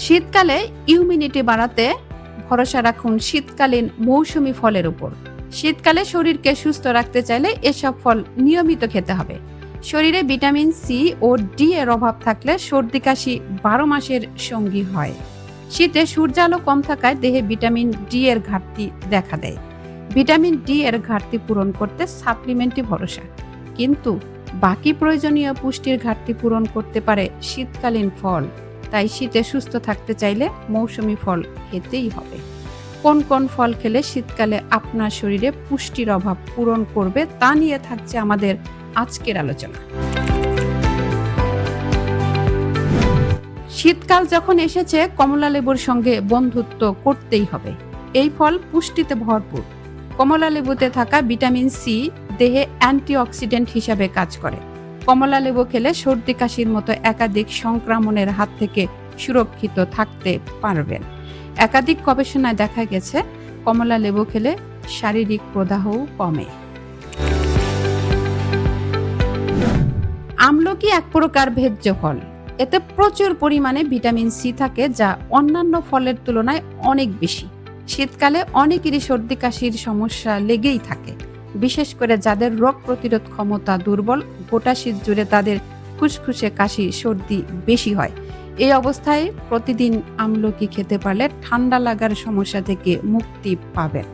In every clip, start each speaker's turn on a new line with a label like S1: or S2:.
S1: শীতকালে ইমিউনিটি বাড়াতে ভরসা রাখুন শীতকালীন মৌসুমী ফলের উপর। শীতকালে শরীরকে সুস্থ রাখতে চাইলে এসব ফল নিয়মিত খেতে হবে। শরীরে ভিটামিন সি ও ডি এর অভাব থাকলে সর্দি কাশি 12 মাসের সঙ্গী হয়। শীতে সূর্যালো কম থাকায় দেহে ভিটামিন ডি এর ঘাটতি দেখা দেয়। ভিটামিন ডি এর ঘাটতি পূরণ করতে সাপ্লিমেন্টই ভরসা, কিন্তু বাকি প্রয়োজনীয় পুষ্টির ঘাটতি পূরণ করতে পারে শীতকালীন ফল। তাই শীতে সুস্থ থাকতে চাইলে মৌসুমী ফল খেতেই হবে। কোন কোন ফল খেলে শীতকালে আপনার শরীরে পুষ্টির অভাব পূরণ করবে তা নিয়ে থাকছে আমাদের আজকের আলোচনা। শীতকাল যখন এসেছে, কমলা লেবুর সঙ্গে বন্ধুত্ব করতেই হবে। এই ফল পুষ্টিতে ভরপুর। কমলা লেবুতে থাকা ভিটামিন সি দেহে অ্যান্টিঅক্সিডেন্ট হিসাবে কাজ করে। কমলা লেবু খেলে সর্দি কাশির মতো একাধিক সংক্রমণের হাত থেকে সুরক্ষিত থাকতে পারবেন। একাধিক গবেষণায় দেখা গেছে কমলা লেবু খেলে শারীরিক প্রদাহও কমে। আমলকি এক প্রকার ভেজ্য ফল। এতে প্রচুর পরিমাণে ভিটামিন সি থাকে, যা অন্যান্য ফলের তুলনায় অনেক বেশি। শীতকালে অনেকেরই সর্দি কাশির সমস্যা লেগেই থাকে, বিশেষ করে যাদের রোগ প্রতিরোধ ক্ষমতা দুর্বল। গোটা শীত জুড়ে তাদের খুসখুসে কাশি সর্দি বেশি হয়। এই অবস্থায় প্রতিদিন আমলকি খেতে পারলে ঠান্ডা লাগার সমস্যা থেকে মুক্তি পাবেন।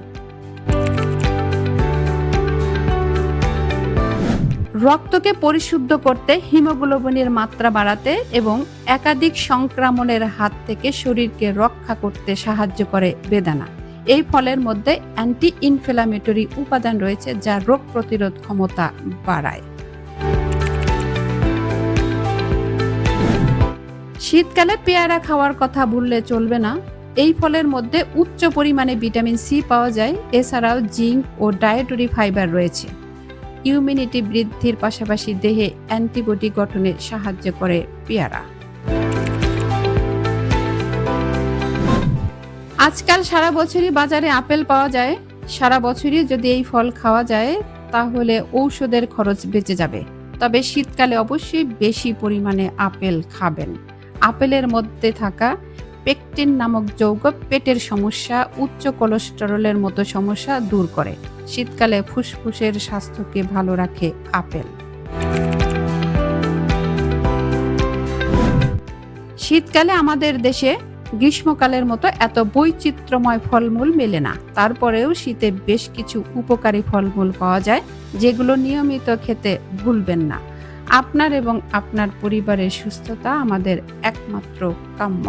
S1: রক্তকে পরিশুদ্ধ করতে, হিমোগ্লোবিনের মাত্রা বাড়াতে এবং একাধিক সংক্রমণের হাত থেকে শরীরকে রক্ষা করতে সাহায্য করে বেদানা। এই ফলের মধ্যে অ্যান্টি ইনফ্ল্যামেটরি উপাদান রয়েছে, যা রোগ প্রতিরোধ ক্ষমতা বাড়ায়। শীতকালে পেয়ারা খাওয়ার কথা ভুললে চলবে না। এই ফলের মধ্যে উচ্চ পরিমাণে ভিটামিন সি পাওয়া যায়। এছাড়াও জিঙ্ক ও ডায়েটরি ফাইবার রয়েছে। ইমিউনিটি বৃদ্ধির পাশাপাশি দেহে অ্যান্টিবডি গঠনে সাহায্য করে পেয়ারা। আজকাল সারা বছরই বাজারে আপেল পাওয়া যায়। সারা বছরই যদি এই ফল খাওয়া যায় তাহলে ঔষধের খরচ বেঁচে যাবে। তবে শীতকালে অবশ্যই বেশি পরিমাণে আপেল খাবেন। আপেলের মধ্যে থাকা পেকটিন নামক যৌগ পেটের সমস্যা, উচ্চ কোলেস্টেরলের মতো সমস্যা দূর করে। শীতকালে ফুসফুসের স্বাস্থ্যকে ভালো রাখে আপেল। শীতকালে আমাদের দেশে গ্রীষ্মকালের মতো এত বৈচিত্র্যময় ফলমূল মেলে না। তারপরেও শীতে বেশ কিছু উপকারী ফলমূল পাওয়া যায়, যেগুলো নিয়মিত খেতে ভুলবেন না। আপনার এবং আপনার পরিবারের সুস্থতা আমাদের একমাত্র কাম্য।